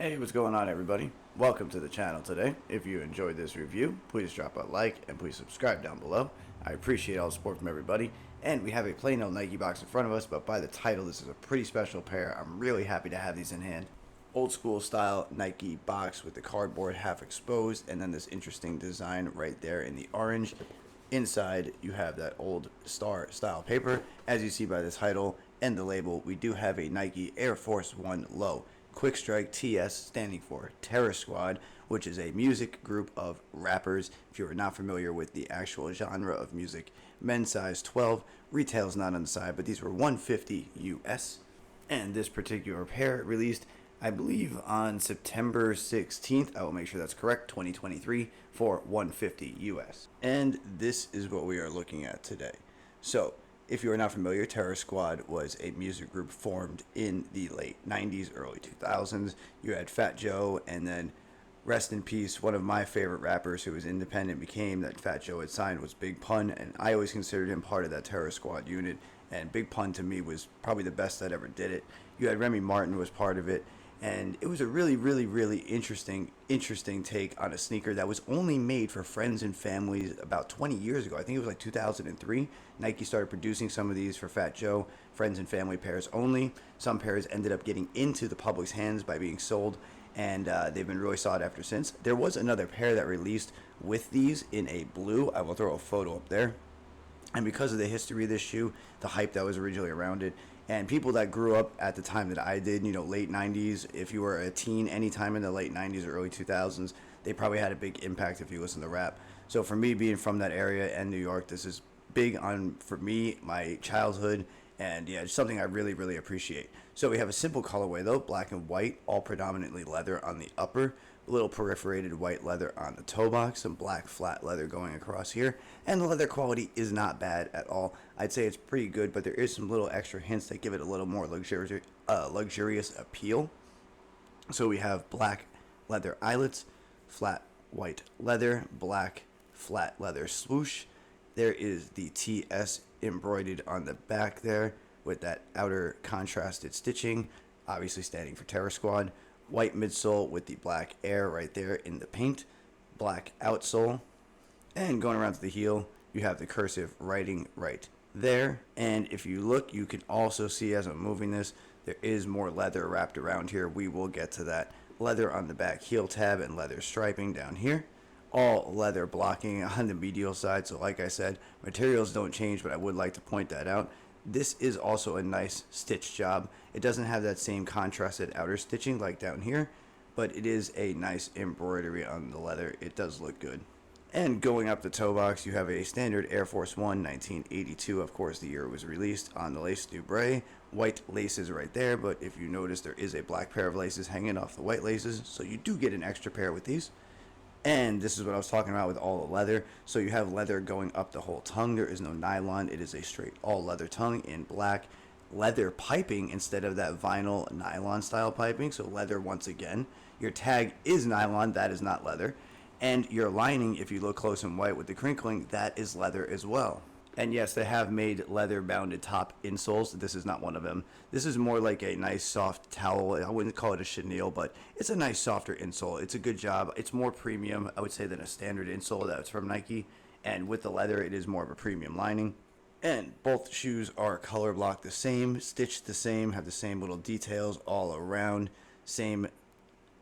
Hey, what's going on, everybody? Welcome to the channel today. If you enjoyed this review, please drop a like and please subscribe down below. I appreciate all the support from everybody. And we have a plain old Nike box in front of us, but by the title, this is a pretty special pair. I'm really happy to have these in hand. Old school style Nike box with the cardboard half exposed, and then this interesting design right there in the orange. Inside, you have that old star style paper. As you see by the title and the label, we do have a Nike Air Force One Low. Quick Strike TS, standing for Terror Squad, which is a music group of rappers. If you are not familiar with the actual genre of music, men's size 12, retail's not on the side, but these were $150 US. And this particular pair released, I believe, on September 16th. I will make sure that's correct, 2023, for $150 US. And this is what we are looking at today. So, if you are not familiar, Terror Squad was a music group formed in the late 90s, early 2000s. You had Fat Joe, and then, rest in peace, one of my favorite rappers who was independent became that Fat Joe had signed was Big Pun, and I always considered him part of that Terror Squad unit, and Big Pun to me was probably the best that ever did it. You had Remy Martin was part of it, and it was a really interesting take on a sneaker that was only made for friends and families about 20 years ago. I think it was like 2003. Nike started producing some of these for Fat Joe, friends and family pairs only. Some pairs ended up getting into the public's hands by being sold, and they've been really sought after since. There was another pair that released with these in a blue. I will throw a photo up there. And because of the history of this shoe, the hype that was originally around it, and people that grew up at the time that I did, late 90s, if you were a teen anytime in the late 90s or early 2000s, they probably had a big impact if you listen to rap. So for me, being from that area and New York, this is big on, for me, my childhood, and yeah, it's something I really appreciate. So we have a simple colorway though, black and white, all predominantly leather on the upper, a little perforated white leather on the toe box, some black flat leather going across here, and the leather quality is not bad at all. I'd say it's pretty good, but there is some little extra hints that give it a little more luxurious appeal. So we have black leather eyelets, flat white leather, black flat leather swoosh. There is the TS embroidered on the back there with that outer contrasted stitching, obviously standing for Terror Squad. White midsole with the black air right there in the paint, black outsole, and going around to the heel, you have the cursive writing right there. And if you look, you can also see as I'm moving this, there is more leather wrapped around here. We will get to that. Leather on the back heel tab and leather striping down here. All leather blocking on the medial side. So like I said, materials don't change, but I would like to point that out. This is also a nice stitch job. It doesn't have that same contrasted outer stitching like down here, but it is a nice embroidery on the leather. It does look good. And going up the toe box, you have a standard Air Force One 1982, of course the year it was released, on the lace Embroidery. White laces right there, but if you notice there is a black pair of laces hanging off the white laces, so you do get an extra pair with these. And this is what I was talking about with all the leather. So you have leather going up the whole tongue. There is no nylon. It is a straight all leather tongue in black. Leather piping instead of that vinyl nylon style piping. So leather once again. Your tag is nylon. That is not leather. And your lining, if you look close and white with the crinkling, that is leather as well. And yes, they have made leather bounded top insoles. This is not one of them. This is more like a nice soft towel. I wouldn't call it a chenille, but it's a nice softer insole. It's a good job. It's more premium, I would say, than a standard insole that's from Nike. And with the leather, it is more of a premium lining. And both shoes are color blocked the same, stitched the same, have the same little details all around. Same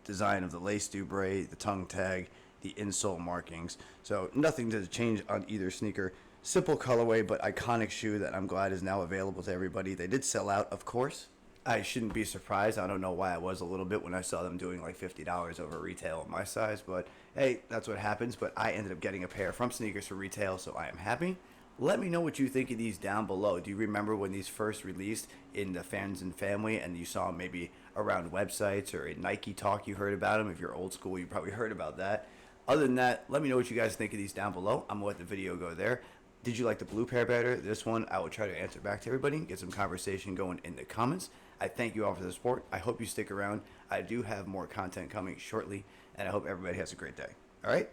design of the lace dubray, the tongue tag, the insole markings. So nothing to change on either sneaker. Simple colorway, but iconic shoe that I'm glad is now available to everybody. They did sell out, of course. I shouldn't be surprised. I don't know why I was a little bit when I saw them doing like $50 over retail at my size, but hey, that's what happens. But I ended up getting a pair from Sneakers for Retail, so I am happy. Let me know what you think of these down below. Do you remember when these first released in the fans and family and you saw them maybe around websites or in Nike Talk you heard about them? If you're old school, you probably heard about that. Other than that, let me know what you guys think of these down below. I'm going to let the video go there. Did you like the blue pair better? This one, I will try to answer back to everybody, get some conversation going in the comments. I thank you all for the support. I hope you stick around. I do have more content coming shortly, and I hope everybody has a great day. All right?